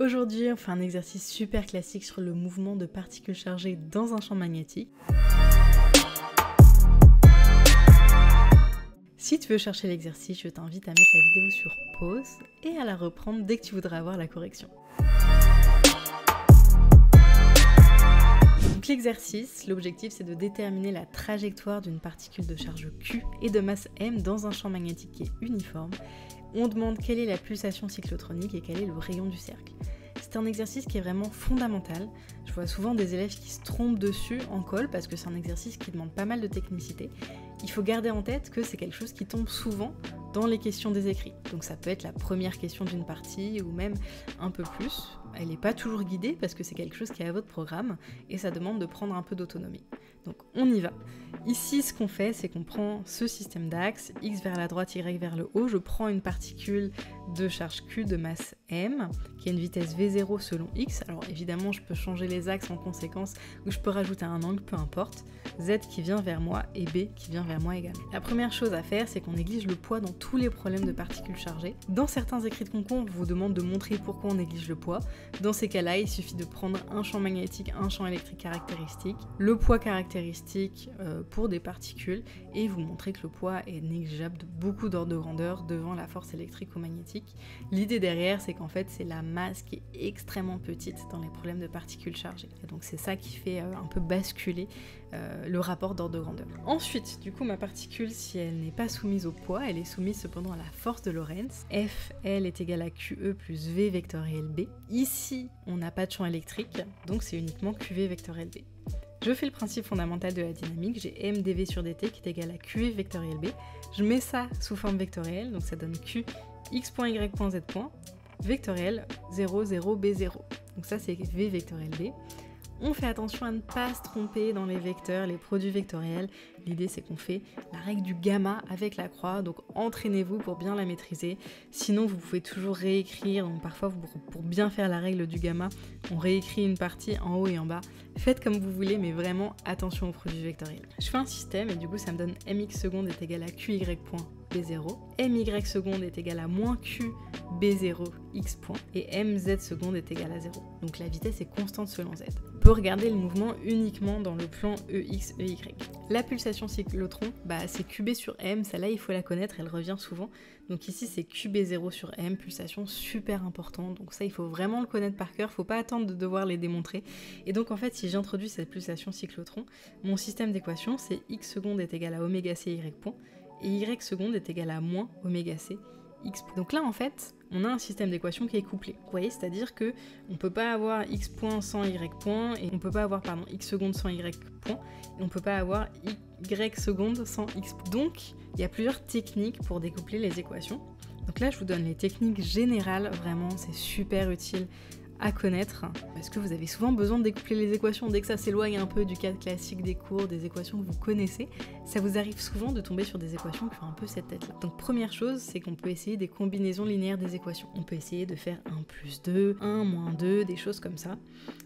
Aujourd'hui, on fait un exercice super classique sur le mouvement de particules chargées dans un champ magnétique. Si tu veux chercher l'exercice, je t'invite à mettre la vidéo sur pause et à la reprendre dès que tu voudras avoir la correction. Donc l'exercice, l'objectif c'est de déterminer la trajectoire d'une particule de charge Q et de masse M dans un champ magnétique qui est uniforme. On demande quelle est la pulsation cyclotronique et quel est le rayon du cercle. C'est un exercice qui est vraiment fondamental. Je vois souvent des élèves qui se trompent dessus en colle parce que c'est un exercice qui demande pas mal de technicité. Il faut garder en tête que c'est quelque chose qui tombe souvent dans les questions des écrits. Donc ça peut être la première question d'une partie ou même un peu plus. Elle n'est pas toujours guidée parce que c'est quelque chose qui est à votre programme et ça demande de prendre un peu d'autonomie. Donc on y va. Ici, ce qu'on fait, c'est qu'on prend ce système d'axes, X vers la droite, Y vers le haut. Je prends une particule de charge Q de masse M, qui a une vitesse V0 selon X. Alors évidemment, je peux changer les axes en conséquence, ou je peux rajouter un angle, peu importe. Z qui vient vers moi et B qui vient vers moi également. La première chose à faire, c'est qu'on néglige le poids dans tous les problèmes de particules chargées. Dans certains écrits de concours, on vous demande de montrer pourquoi on néglige le poids. Dans ces cas-là, il suffit de prendre un champ magnétique, un champ électrique caractéristique, le poids caractéristique pour des particules, et vous montrer que le poids est négligeable de beaucoup d'ordres de grandeur devant la force électrique ou magnétique. L'idée derrière, c'est qu'en fait, c'est la masse qui est extrêmement petite dans les problèmes de particules chargées. Et donc c'est ça qui fait un peu basculer le rapport d'ordre de grandeur. Ensuite, du coup, ma particule, si elle n'est pas soumise au poids, elle est soumise cependant à la force de Lorentz. F, elle, est égale à QE plus V vectoriel B. Ici, on n'a pas de champ électrique, donc c'est uniquement QV vectoriel B. Je fais le principe fondamental de la dynamique, j'ai m dv sur dt qui est égal à QV vectoriel B. Je mets ça sous forme vectorielle, donc ça donne Q x.y.z. vectoriel 0, 0, B0. Donc ça c'est V vectoriel B. On fait attention à ne pas se tromper dans les vecteurs, les produits vectoriels. L'idée c'est qu'on fait la règle du gamma avec la croix, donc entraînez-vous pour bien la maîtriser. Sinon vous pouvez toujours réécrire, donc parfois pour bien faire la règle du gamma, on réécrit une partie en haut et en bas. Faites comme vous voulez, mais vraiment attention aux produits vectoriels. Je fais un système et du coup ça me donne mx seconde est égal à qy point B0, my seconde est égal à moins q B0 x point, et mz seconde est égal à 0. Donc la vitesse est constante selon z. On peut regarder le mouvement uniquement dans le plan EX, EY. La pulsation cyclotron, c'est QB sur M, celle-là il faut la connaître, elle revient souvent. Donc ici c'est QB0 sur M, pulsation super importante, donc ça il faut vraiment le connaître par cœur, faut pas attendre de devoir les démontrer. Et donc en fait si j'introduis cette pulsation cyclotron, mon système d'équations c'est x seconde est égal à oméga c y point, et y seconde est égal à moins oméga c x point. Donc là en fait on a un système d'équations qui est couplé. Vous voyez, c'est-à-dire que on peut pas avoir x point sans y point, et on peut pas avoir x seconde sans y point, et on peut pas avoir y seconde sans x point. Donc il y a plusieurs techniques pour découpler les équations. Donc là je vous donne les techniques générales, vraiment c'est super utile à connaître, parce que vous avez souvent besoin de découpler les équations dès que ça s'éloigne un peu du cadre classique des cours, des équations que vous connaissez. Ça vous arrive souvent de tomber sur des équations qui ont un peu cette tête-là. Donc première chose, c'est qu'on peut essayer des combinaisons linéaires des équations. On peut essayer de faire 1 plus 2, 1 moins 2, des choses comme ça.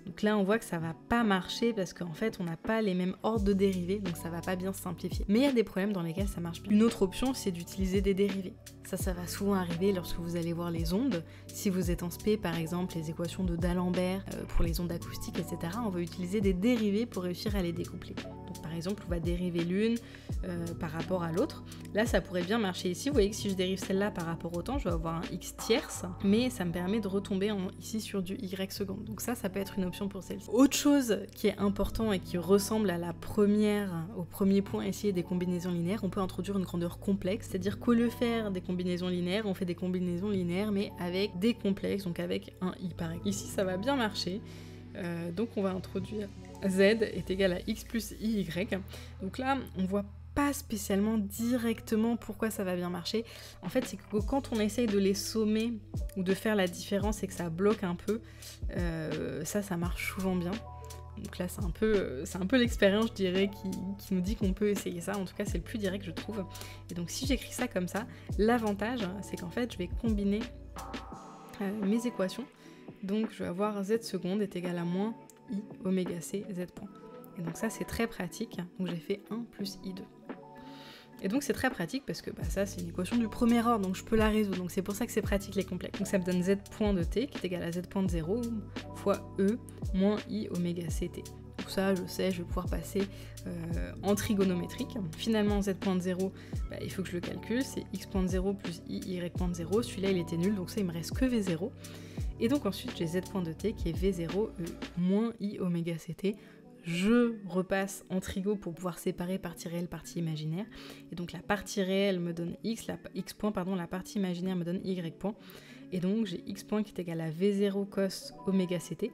Donc là on voit que ça va pas marcher parce qu'en fait on n'a pas les mêmes ordres de dérivés, donc ça va pas bien se simplifier. Mais il y a des problèmes dans lesquels ça marche bien. Une autre option, c'est d'utiliser des dérivés. Ça va souvent arriver lorsque vous allez voir les ondes. Si vous êtes en spé, par exemple, les équations de d'Alembert pour les ondes acoustiques, etc., on va utiliser des dérivés pour réussir à les découpler. Donc par exemple, on va dériver l'une par rapport à l'autre. Là, ça pourrait bien marcher ici. Vous voyez que si je dérive celle-là par rapport au temps, je vais avoir un x tierce, mais ça me permet de retomber ici sur du y seconde. Donc ça peut être une option pour celle-ci. Autre chose qui est important et qui ressemble à au premier point, essayer des combinaisons linéaires, on peut introduire une grandeur complexe, c'est-à-dire qu'au lieu de faire des combinaisons linéaires, on fait des combinaisons linéaires, mais avec des complexes, donc avec un i par exemple. Ici, ça va bien marcher. Donc on va introduire z est égal à x plus iy. Donc là, on voit pas spécialement directement pourquoi ça va bien marcher. En fait, c'est que quand on essaye de les sommer ou de faire la différence et que ça bloque un peu, ça marche souvent bien. Donc là, c'est un peu l'expérience, je dirais, qui nous dit qu'on peut essayer ça. En tout cas, c'est le plus direct, je trouve. Et donc, si j'écris ça comme ça, l'avantage, c'est qu'en fait, je vais combiner mes équations. Donc, je vais avoir z seconde est égal à moins i oméga c z point. Et donc ça, c'est très pratique. Donc, j'ai fait 1 plus i2. Et donc c'est très pratique parce que ça c'est une équation du premier ordre, donc je peux la résoudre, donc c'est pour ça que c'est pratique les complexes. Donc ça me donne z point de t qui est égal à z point de 0 fois e moins i oméga ct. Tout ça, je sais, je vais pouvoir passer en trigonométrique. Finalement, z point de 0, il faut que je le calcule, c'est x point de 0 plus i, y point de 0. Celui-là, il était nul, donc ça, il me reste que v0. Et donc ensuite, j'ai z point de t qui est v0 moins i oméga ct. Je repasse en trigo pour pouvoir séparer partie réelle, partie imaginaire. Et donc la partie réelle me donne x, la partie imaginaire me donne y point. Et donc j'ai x point qui est égal à v0 cos oméga ct.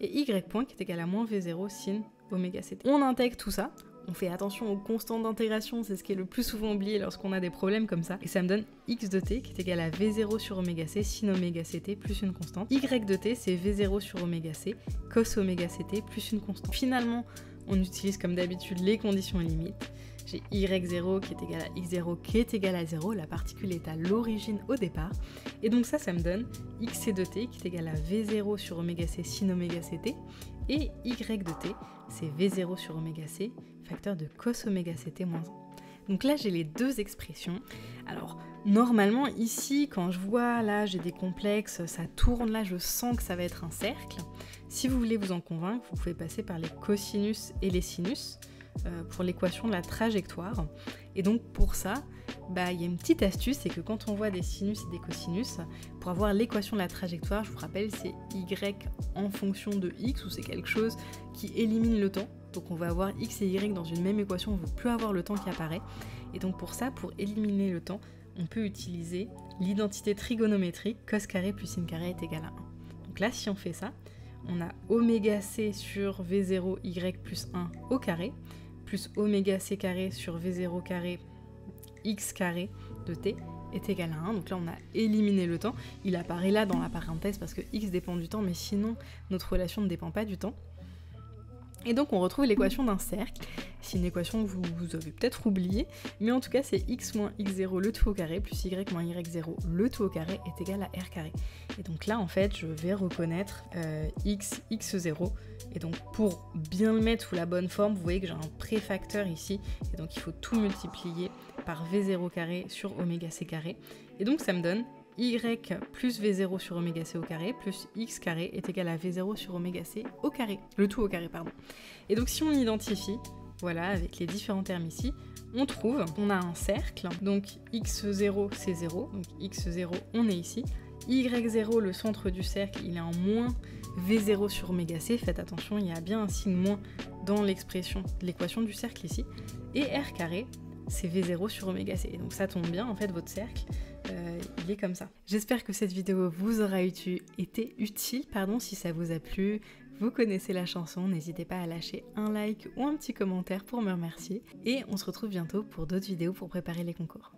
Et y point qui est égal à moins v0 sin oméga ct. On intègre tout ça, on fait attention aux constantes d'intégration, c'est ce qui est le plus souvent oublié lorsqu'on a des problèmes comme ça, et ça me donne x de t qui est égal à v0 sur oméga c sin oméga ct plus une constante. Y de t c'est v0 sur oméga c cos oméga ct plus une constante. Finalement, on utilise comme d'habitude les conditions et limites. J'ai y0 qui est égal à x0 qui est égal à 0, la particule est à l'origine au départ, et donc ça me donne xc de t qui est égal à v0 sur oméga c sin oméga ct, et y de t c'est v0 sur oméga c facteur de cos oméga ct moins 1. Donc là j'ai les deux expressions. Alors normalement ici quand je vois là j'ai des complexes, ça tourne, là je sens que ça va être un cercle. Si vous voulez vous en convaincre, vous pouvez passer par les cosinus et les sinus pour l'équation de la trajectoire. Et donc pour ça, il y a une petite astuce, c'est que quand on voit des sinus et des cosinus, pour avoir l'équation de la trajectoire, je vous rappelle, c'est y en fonction de x, ou c'est quelque chose qui élimine le temps. Donc on va avoir x et y dans une même équation, on ne veut plus avoir le temps qui apparaît. Et donc pour ça, pour éliminer le temps, on peut utiliser l'identité trigonométrique cos carré plus sin carré est égal à 1. Donc là, si on fait ça, on a oméga c sur v0 y plus 1 au carré, plus oméga c carré sur v0 carré x carré de t est égal à 1. Donc là, on a éliminé le temps. Il apparaît là dans la parenthèse parce que x dépend du temps, mais sinon, notre relation ne dépend pas du temps. Et donc on retrouve l'équation d'un cercle. C'est une équation que vous avez peut-être oubliée, mais en tout cas c'est x moins x0 le tout au carré plus y moins y0 le tout au carré est égal à r carré. Et donc là en fait je vais reconnaître x0, et donc pour bien le mettre sous la bonne forme, vous voyez que j'ai un préfacteur ici, et donc il faut tout multiplier par v0 carré sur oméga c carré, et donc ça me donne y plus v0 sur oméga c au carré plus x carré est égal à v0 sur oméga c au carré, le tout au carré pardon. Et donc si on identifie, voilà, avec les différents termes ici, on trouve qu'on a un cercle, donc x0 c'est 0, donc x0 on est ici, y0 le centre du cercle il est en moins v0 sur oméga c, faites attention il y a bien un signe moins dans l'expression de l'équation du cercle ici, et r carré c'est v0 sur oméga c, et donc ça tombe bien en fait votre cercle, il est comme ça. J'espère que cette vidéo vous aura été utile, si ça vous a plu. Vous connaissez la chanson, n'hésitez pas à lâcher un like ou un petit commentaire pour me remercier. Et on se retrouve bientôt pour d'autres vidéos pour préparer les concours.